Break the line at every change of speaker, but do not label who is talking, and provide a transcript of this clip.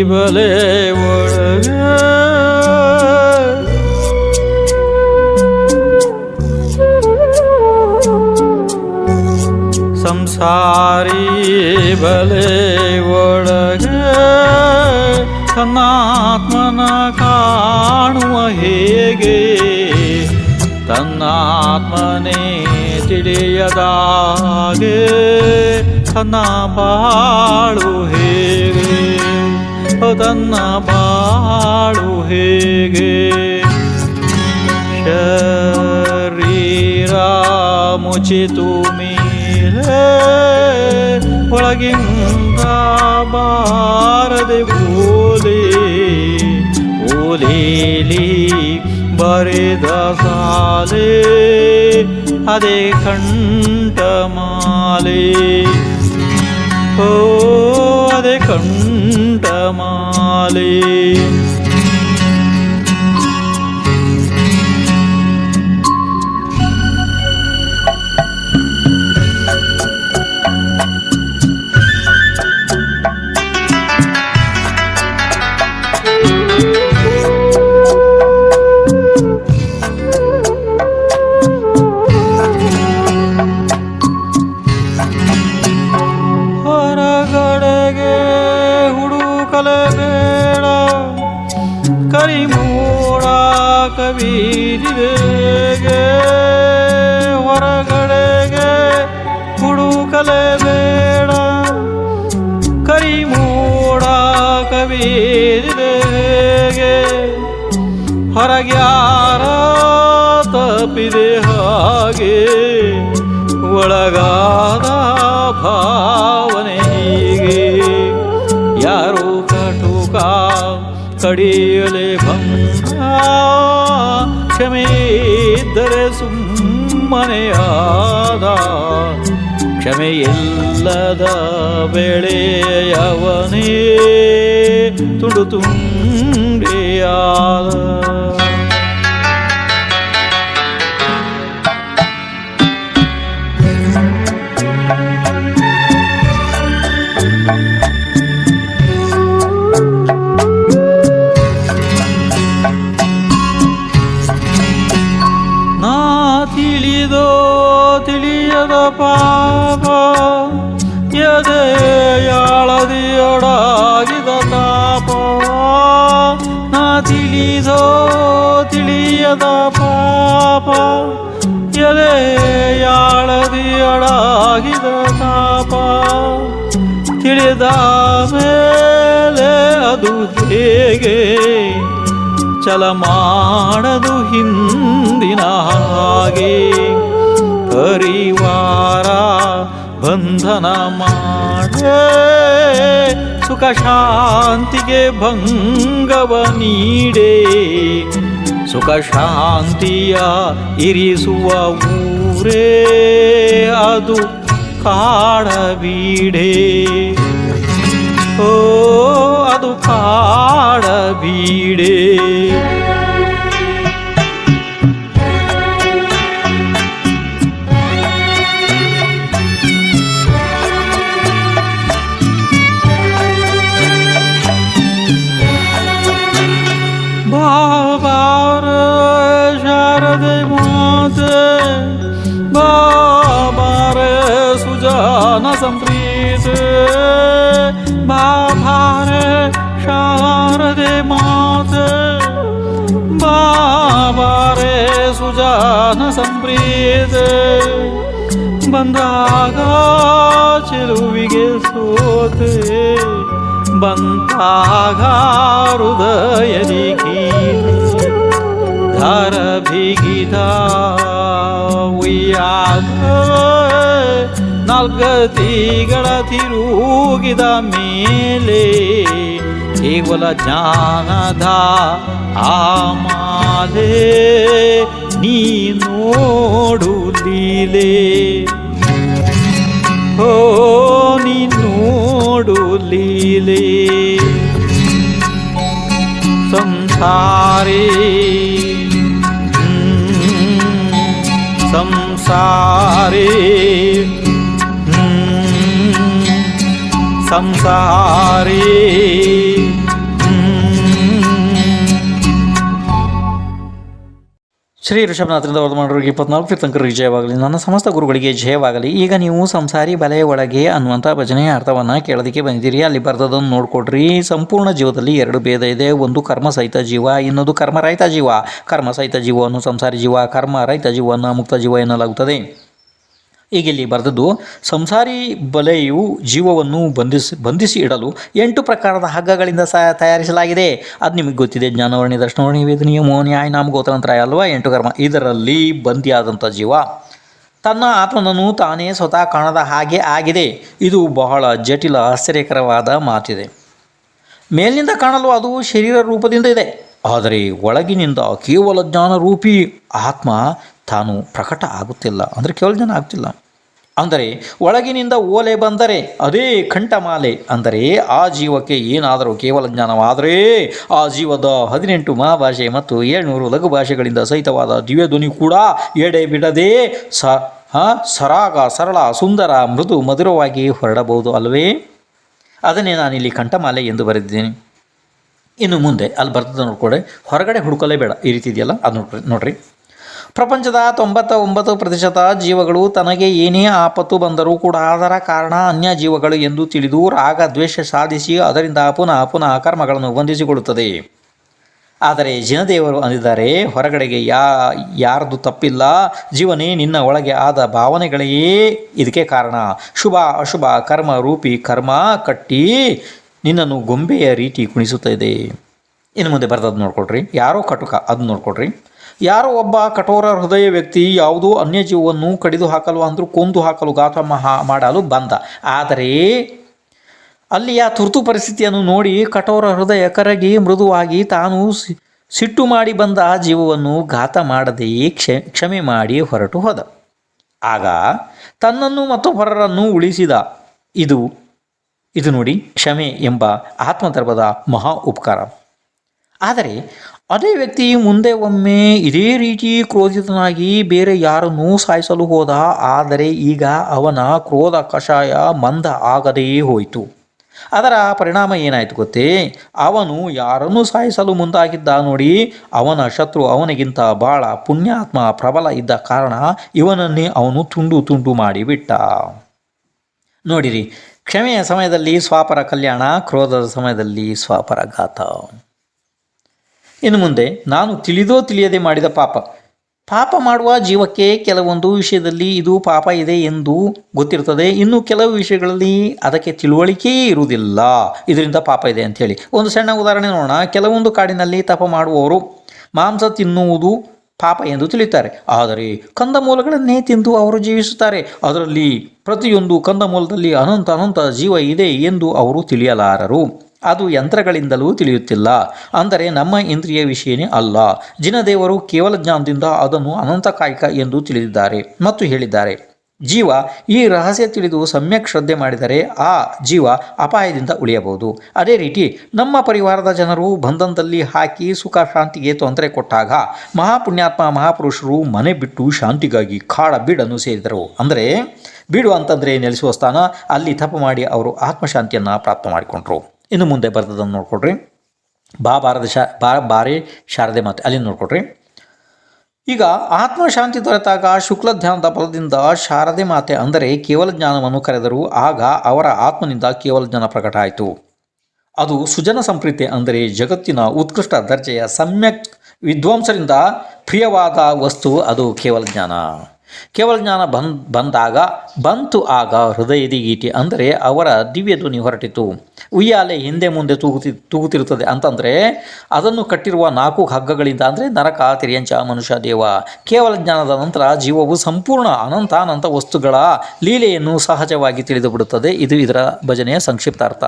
ಬಲೆ ಒಳಗ ಸಂಸಾರಿ ಬಲೆ ಒಳಗ ತನ್ನಾತ್ಮನ ಕಾಣುವ ಹೇಗೆ ತನ್ನಾತ್ಮನೇ ತಿಳಿಯದಾಗೆ ತನ್ನ ಬಾಳು ಹೇಗೆ ತನ್ನ ಬಾಳು ಹೇಗೆ ಶರೀರ ಮುಚಿತು ಮೇಲೆ ಒಳಗಿಂದ ಬಾರದೆ ಓಲೇಲಿ ಬರೆದ ಸಾಲೆ ಅದೇ ಕಂಠಮಾಲೆ ಓ ಅದೇ ಕಂಠಮಾಲೆ ಕರಿಮೋಡ ಕವಿದಿಗೆ ಹೊರಗಡೆಗೆ ಹುಡುಕಲೆ ಬೇಡ ಕರಿಮೋಡ ಕವಿದಿಗೆ ಹೊರಗ್ಯಾರ ತಪ್ಪಿದೆ ಹಾಗೆ ಒಳಗಾದ ಭಾವನೆ ಹೀಗೆ ಯಾರು ಕಟುಕ ಕಡಿಯಲೆ ಭಂಗ ಕ್ಷಮೆ ಇದ್ದರೆ ಸುಮ್ಮನೆಯಾದ ಕ್ಷಮೆಯಿಲ್ಲದ ಬೆಳೆಯವನೇ ತುಂಡು ತುಂಡೆಯಾದ ತಿಳಿದೋ ತಿಳಿಯದ ಪಾಪ ಎದೆಯಾಳದಿಯೊಡಗಿದ ತಾಪ ನಾ ತಿಳಿದೋ ತಿಳಿಯದ ಪಾಪ ಎದೆಯಾಳದಿಯೊಡಗಿದ ತಾಪ ತಿಳಿದ ಮೇಲೆ ಅದು ಹೇಗೆ ಚಲ ಮಾಡದು ಹಿಂದಿನ ಹಾಗೆ ಪರಿವಾರ ಬಂಧನ ಮಾಡೇ ಸುಖ ಶಾಂತಿಗೆ ಭಂಗವ ನೀಡೇ ಸುಖ ಶಾಂತಿಯ ಇರಿಸುವ ಊರೇ ಅದು ಕಾಡಬೀಡೆ ಓ ಅದು ಕಾಡಬೀಡೆ ಬಾಬಾರ ಶಾರದೆ ಮಾತೆ ಬಾಬಾರ ಸುಜಾನ ಸಂಪ್ರೀತೆ ಬಾಬಾರ ಶಾರದೆ ಮಾತೆ ಬಾಬಾರ ಸುಜಾನ ಸಂಪ್ರೀತೆ ಬಂದಾಗ ಚೆಲುವಿಗೆ ಸೋತೆ ಬಂದಾಗ ಹೃದಯದಿ ಧಾರ ಬಿಗಿದ ಉಯ್ಯಾದ ನಾಲ್ಗತಿಗಳ ತಿರುಗಿದ ಮೇಲೆ ಕೇವಲ ಜ್ಞಾನದ ಆಮಾಲೆ ನೀ ನೋಡು ಲೀಲೆ ಓ ನೀ ನೋಡು ಲೀಲೆ ಸಂಸಾರಿ ಸಂಸಾರಿ ಸಂಸಾರಿ ಶ್ರೀ ಋಷಭನಾಥರಿಂದ ವರ್ಧಮಾನರಿಗೆ 24 ತೀರ್ಥಂಕರಿಗೆ ಜಯವಾಗಲಿ. ನನ್ನ ಸಮಸ್ತ ಗುರುಗಳಿಗೆ ಜಯವಾಗಲಿ. ಈಗ ನೀವು ಸಂಸಾರಿ ಬಲೆಯ ಒಳಗೆ ಅನ್ನುವಂಥ ಭಜನೆಯ ಅರ್ಥವನ್ನು ಕೇಳೋದಕ್ಕೆ ಬಂದಿದ್ದೀರಿ. ಅಲ್ಲಿ ಬರೆದದನ್ನು ನೋಡ್ಕೊಡ್ರಿ. ಸಂಪೂರ್ಣ ಜೀವದಲ್ಲಿ 2 ಭೇದ ಇದೆ. ಒಂದು ಕರ್ಮ ಸಹಿತ ಜೀವ, ಇನ್ನೊಂದು ಕರ್ಮರಹಿತ ಜೀವ. ಕರ್ಮ ಸಹಿತ ಜೀವವನ್ನು ಸಂಸಾರಿ ಜೀವ, ಕರ್ಮ ರಹಿತ ಜೀವವನ್ನು ಮುಕ್ತ ಜೀವ ಎನ್ನಲಾಗುತ್ತದೆ. ಈಗ ಇಲ್ಲಿ ಬರೆದದ್ದು ಸಂಸಾರಿ ಬಲೆಯು ಜೀವವನ್ನು ಬಂಧಿಸಿ ಇಡಲು 8 ಪ್ರಕಾರದ ಹಗ್ಗಗಳಿಂದ ತಯಾರಿಸಲಾಗಿದೆ. ಅದು ನಿಮಗೆ ಗೊತ್ತಿದೆ. ಜ್ಞಾನವರ್ಣಿ, ದರ್ಶನವರ್ಣಿ, ವೇದನೀಯ, ಮೋಹ, ನ್ಯಾಯ, ನಾಮ, ಗೋತ್ರಮಂತ್ರ ಅಲ್ವಾ 8 ಕರ್ಮ. ಇದರಲ್ಲಿ ಬಂದಿಯಾದಂಥ ಜೀವ ತನ್ನ ಆತ್ಮನನ್ನು ತಾನೇ ಸ್ವತಃ ಕಾಣದ ಹಾಗೆ ಆಗಿದೆ. ಇದು ಬಹಳ ಜಟಿಲ ಆಶ್ಚರ್ಯಕರವಾದ ಮಾತಿದೆ. ಮೇಲಿನಿಂದ ಕಾಣಲು ಅದು ಶರೀರ ರೂಪದಿಂದ ಇದೆ. ಆದರೆ ಒಳಗಿನಿಂದ ಕೇವಲ ಜ್ಞಾನ ರೂಪಿ ಆತ್ಮ ತಾನು ಪ್ರಕಟ ಆಗುತ್ತಿಲ್ಲ. ಅಂದರೆ ಕೇವಲ ಜ್ಞಾನ ಆಗುತ್ತಿಲ್ಲ. ಅಂದರೆ ಒಳಗಿನಿಂದ ಓಲೆ ಬಂದರೆ ಅದೇ ಕಂಠಮಾಲೆ. ಅಂದರೆ ಆ ಜೀವಕ್ಕೆ ಏನಾದರೂ ಕೇವಲ ಜ್ಞಾನವಾದರೆ ಆ ಜೀವದ 18 ಮಹಾಭಾಷೆ ಮತ್ತು 700 ಲಘು ಭಾಷೆಗಳಿಂದ ಸಹಿತವಾದ ದಿವ್ಯ ಧ್ವನಿ ಕೂಡ ಎಡೆ ಬಿಡದೆ ಸರಾಗ, ಸರಳ, ಸುಂದರ, ಮೃದು, ಮಧುರವಾಗಿ ಹೊರಡಬಹುದು ಅಲ್ಲವೇ? ಅದನ್ನೇ ನಾನಿಲ್ಲಿ ಕಂಠಮಾಲೆ ಎಂದು ಬರೆದಿದ್ದೇನೆ. ಇನ್ನು ಮುಂದೆ ಅಲ್ಲಿ ಬರ್ತದೆ ನೋಡ್ಕೊಡೆ. ಹೊರಗಡೆ ಹುಡುಕಲೇ ಬೇಡ. ಈ ರೀತಿ ಇದೆಯಲ್ಲ, ಅದು ನೋಡ್ರಿ. ಪ್ರಪಂಚದ 99% ಜೀವಗಳು ತನಗೆ ಏನೇ ಆಪತ್ತು ಬಂದರೂ ಕೂಡ ಅದರ ಕಾರಣ ಅನ್ಯ ಜೀವಗಳು ಎಂದು ತಿಳಿದು ರಾಗ ದ್ವೇಷ ಸಾಧಿಸಿ ಅದರಿಂದ ಪುನಃ ಪುನಃ ಕರ್ಮಗಳನ್ನು ಬಂಧಿಸಿಕೊಳ್ಳುತ್ತದೆ. ಆದರೆ ಜಿನದೇವರು ಅಂದಿದ್ದಾರೆ, ಹೊರಗಡೆಗೆ ಯಾರದು ತಪ್ಪಿಲ್ಲ, ಜೀವನೇ ನಿನ್ನ ಒಳಗೆ ಆದ ಭಾವನೆಗಳೇ ಇದಕ್ಕೆ ಕಾರಣ. ಶುಭ ಅಶುಭ ಕರ್ಮ ರೂಪಿ ಕರ್ಮ ಕಟ್ಟಿ ನಿನ್ನನ್ನು ಗೊಂಬೆಯ ರೀತಿ ಕುಣಿಸುತ್ತದೆ. ಇನ್ನು ಮುಂದೆ ಬರ್ತದೆ ನೋಡ್ಕೊಡ್ರಿ. ಯಾರೋ ಕಟುಕ, ಅದು ನೋಡ್ಕೊಡ್ರಿ. ಯಾರೋ ಒಬ್ಬ ಕಠೋರ ಹೃದಯ ವ್ಯಕ್ತಿ ಯಾವುದೋ ಅನ್ಯ ಜೀವವನ್ನು ಕಡಿದು ಹಾಕಲು ಅಂದರೂ ಕೊಂದು ಹಾಕಲು ಗಾತ್ರ ಮಾಡಲು ಬಂದ. ಆದರೆ ಅಲ್ಲಿಯ ತುರ್ತು ಪರಿಸ್ಥಿತಿಯನ್ನು ನೋಡಿ ಕಠೋರ ಹೃದಯ ಕರಗಿ ಮೃದುವಾಗಿ ತಾನು ಸಿಟ್ಟು ಮಾಡಿ ಬಂದ ಜೀವವನ್ನು ಘಾತ ಮಾಡದೆಯೇ ಕ್ಷಮೆ ಮಾಡಿ ಹೊರಟು ಹೋದ. ಆಗ ತನ್ನನ್ನು ಮತ್ತು ಹೊರರನ್ನು ಉಳಿಸಿದ. ಇದು ನೋಡಿ ಕ್ಷಮೆ ಎಂಬ ಆತ್ಮಧರ್ಮದ ಮಹಾ ಉಪಕಾರ. ಆದರೆ ಅದೇ ವ್ಯಕ್ತಿ ಮುಂದೆ ಒಮ್ಮೆ ಇದೇ ರೀತಿ ಕ್ರೋಧಿತನಾಗಿ ಬೇರೆ ಯಾರನ್ನೂ ಸಾಯಿಸಲು ಹೋದ. ಆದರೆ ಈಗ ಅವನ ಕ್ರೋಧ ಕಷಾಯ ಮಂದ ಆಗದೇ ಹೋಯಿತು. ಅದರ ಪರಿಣಾಮ ಏನಾಯಿತು ಗೊತ್ತೇ? ಅವನು ಯಾರನ್ನು ಸಾಯಿಸಲು ಮುಂದಾಗಿದ್ದ ನೋಡಿ, ಅವನ ಶತ್ರು ಅವನಿಗಿಂತ ಭಾಳ ಪುಣ್ಯಾತ್ಮ ಪ್ರಬಲ ಇದ್ದ ಕಾರಣ ಇವನನ್ನೇ ಅವನು ತುಂಡು ತುಂಡು ಮಾಡಿಬಿಟ್ಟ. ನೋಡಿರಿ, ಕ್ಷಮೆಯ ಸಮಯದಲ್ಲಿ ಸ್ವಾಪರ ಕಲ್ಯಾಣ, ಕ್ರೋಧದ ಸಮಯದಲ್ಲಿ ಸ್ವಾಪರ ಘಾತ. ಇನ್ನು ಮುಂದೆ ನಾನು ತಿಳಿದೋ ತಿಳಿಯದೆ ಮಾಡಿದ ಪಾಪ ಮಾಡುವ ಜೀವಕ್ಕೆ ಕೆಲವೊಂದು ವಿಷಯದಲ್ಲಿ ಇದು ಪಾಪ ಇದೆ ಎಂದು ಗೊತ್ತಿರ್ತದೆ. ಇನ್ನು ಕೆಲವು ವಿಷಯಗಳಲ್ಲಿ ಅದಕ್ಕೆ ತಿಳುವಳಿಕೆಯೇ ಇರುವುದಿಲ್ಲ, ಇದರಿಂದ ಪಾಪ ಇದೆ ಅಂಥೇಳಿ. ಒಂದು ಸಣ್ಣ ಉದಾಹರಣೆ ನೋಡೋಣ. ಕೆಲವೊಂದು ಕಾಡಿನಲ್ಲಿ ತಪ ಮಾಡುವವರು ಮಾಂಸ ತಿನ್ನುವುದು ಪಾಪ ಎಂದು ತಿಳಿಯುತ್ತಾರೆ. ಆದರೆ ಕಂದಮೂಲಗಳನ್ನೇ ತಿಂದು ಅವರು ಜೀವಿಸುತ್ತಾರೆ. ಅದರಲ್ಲಿ ಪ್ರತಿಯೊಂದು ಕಂದಮೂಲದಲ್ಲಿ ಅನಂತ ಜೀವ ಇದೆ ಎಂದು ಅವರು ತಿಳಿಯಲಾರರು. ಅದು ಯಂತ್ರಗಳಿಂದಲೂ ತಿಳಿಯುತ್ತಿಲ್ಲ. ಅಂದರೆ ನಮ್ಮ ಇಂದ್ರಿಯ ವಿಷಯನೇ ಅಲ್ಲ. ಜಿನದೇವರು ಕೇವಲ ಜ್ಞಾನದಿಂದ ಅದನ್ನು ಅನಂತಕಾಯಿಕ ಎಂದು ತಿಳಿದಿದ್ದಾರೆ ಮತ್ತು ಹೇಳಿದ್ದಾರೆ. ಜೀವ ಈ ರಹಸ್ಯ ತಿಳಿದು ಸಮ್ಯಕ್ ಶ್ರದ್ಧೆ ಮಾಡಿದರೆ ಆ ಜೀವ ಅಪಾಯದಿಂದ ಉಳಿಯಬಹುದು. ಅದೇ ರೀತಿ ನಮ್ಮ ಪರಿವಾರದ ಜನರು ಬಂಧನದಲ್ಲಿ ಹಾಕಿ ಸುಖ ಶಾಂತಿಗೆ ತೊಂದರೆ ಕೊಟ್ಟಾಗ ಮಹಾಪುಣ್ಯಾತ್ಮ ಮಹಾಪುರುಷರು ಮನೆ ಬಿಟ್ಟು ಶಾಂತಿಗಾಗಿ ಕಾಡ ಬೀಡನ್ನು ಸೇರಿದರು. ಅಂದರೆ ಬೀಡು ಅಂತಂದರೆ ನೆಲೆಸುವ ಸ್ಥಾನ. ಅಲ್ಲಿ ತಪ ಮಾಡಿ ಅವರು ಆತ್ಮಶಾಂತಿಯನ್ನು ಪ್ರಾಪ್ತ ಮಾಡಿಕೊಂಡ್ರು. ಇನ್ನು ಮುಂದೆ ಬರ್ತದನ್ನು ನೋಡ್ಕೊಡ್ರಿ. ಬಾರೆ ಶಾರದೆ ಮಾತೆ ಅಲ್ಲಿ ನೋಡ್ಕೊಡ್ರಿ. ಈಗ ಆತ್ಮಶಾಂತಿ ದೊರೆತಾಗ ಶುಕ್ಲ ಧ್ಯಾನದ ಫಲದಿಂದ ಶಾರದೆ ಮಾತೆ ಅಂದರೆ ಕೇವಲ ಜ್ಞಾನವನ್ನು ಕರೆದರು. ಆಗ ಅವರ ಆತ್ಮನಿಂದ ಕೇವಲ ಜ್ಞಾನ ಪ್ರಕಟ ಆಯಿತು. ಅದು ಸುಜನ ಸಂಪ್ರೀತಿ, ಅಂದರೆ ಜಗತ್ತಿನ ಉತ್ಕೃಷ್ಟ ದರ್ಜೆಯ ಸಮ್ಯಕ್ ವಿದ್ವಾಂಸರಿಂದ ಪ್ರಿಯವಾದ ವಸ್ತು. ಅದು ಕೇವಲ ಜ್ಞಾನ. ಕೇವಲ ಜ್ಞಾನ ಬಂತು ಆಗ ಹೃದಯದಿ ಗೀತೆ, ಅಂದರೆ ಅವರ ದಿವ್ಯ ಧ್ವನಿ ಹೊರಟಿತು. ಉಯ್ಯಾಲೆ ಹಿಂದೆ ಮುಂದೆ ತೂಗುತ್ತಿರುತ್ತದೆ ಅಂತಂದರೆ ಅದನ್ನು ಕಟ್ಟಿರುವ 4 ಹಗ್ಗಗಳಿಂದ, ಅಂದರೆ ನರಕ, ತಿರ್ಯಂಚ, ಮನುಷ್ಯ, ದೇವ. ಕೇವಲ ಜ್ಞಾನದ ನಂತರ ಜೀವವು ಸಂಪೂರ್ಣ ಅನಂತ ವಸ್ತುಗಳ ಲೀಲೆಯನ್ನು ಸಹಜವಾಗಿ ತಿಳಿದು ಬಿಡುತ್ತದೆ. ಇದು ಇದರ ಭಜನೆಯ ಸಂಕ್ಷಿಪ್ತ ಅರ್ಥ.